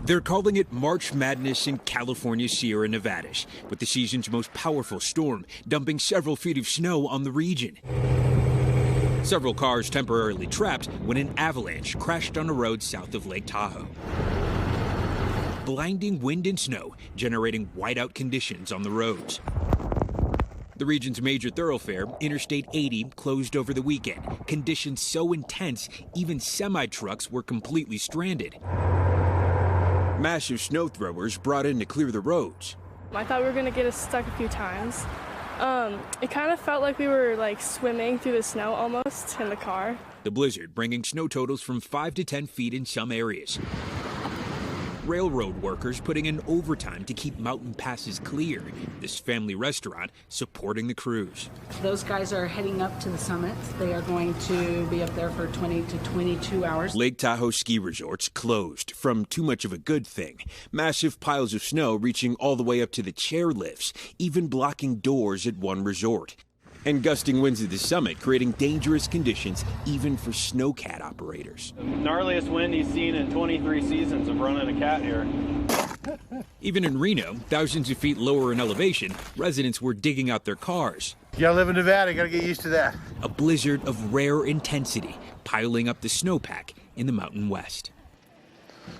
They're calling it March Madness in California's Sierra Nevadas, with the season's most powerful storm dumping several feet of snow on the region. Several cars temporarily trapped when an avalanche crashed on a road south of Lake Tahoe. Blinding wind and snow generating whiteout conditions on the roads. The region's major thoroughfare, Interstate 80, closed over the weekend. Conditions so intense, even semi-trucks were completely stranded. Massive snow throwers brought in to clear the roads. I thought we were going to get us stuck a few times. It kind of felt like we were swimming through the snow almost in the car. The blizzard bringing snow totals from 5 to 10 feet in some areas. Railroad workers putting in overtime to keep mountain passes clear. This family restaurant supporting the crews. Those guys are heading up to the summit. They are going to be up there for 20 to 22 hours. Lake Tahoe ski resorts closed from too much of a good thing. Massive piles of snow reaching all the way up to the chairlifts, even blocking doors at one resort. And gusting winds at the summit creating dangerous conditions even for snowcat operators. The gnarliest wind he's seen in 23 seasons of running a cat here. Even in Reno, thousands of feet lower in elevation, residents were digging out their cars. You gotta live in Nevada, you gotta get used to that. A blizzard of rare intensity piling up the snowpack in the Mountain West.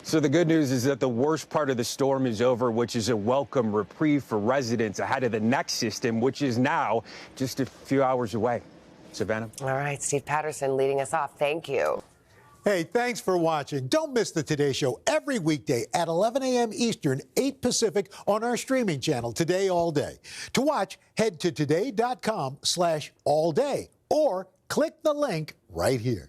So the good news is that the worst part of the storm is over, which is a welcome reprieve for residents ahead of the next system, which is now just a few hours away. Savannah? All right, Steve Patterson leading us off. Thank you. Hey, thanks for watching. Don't miss the Today Show every weekday at 11 a.m. Eastern, 8 Pacific on our streaming channel, Today All Day. To watch, head to today.com/allday or click the link right here.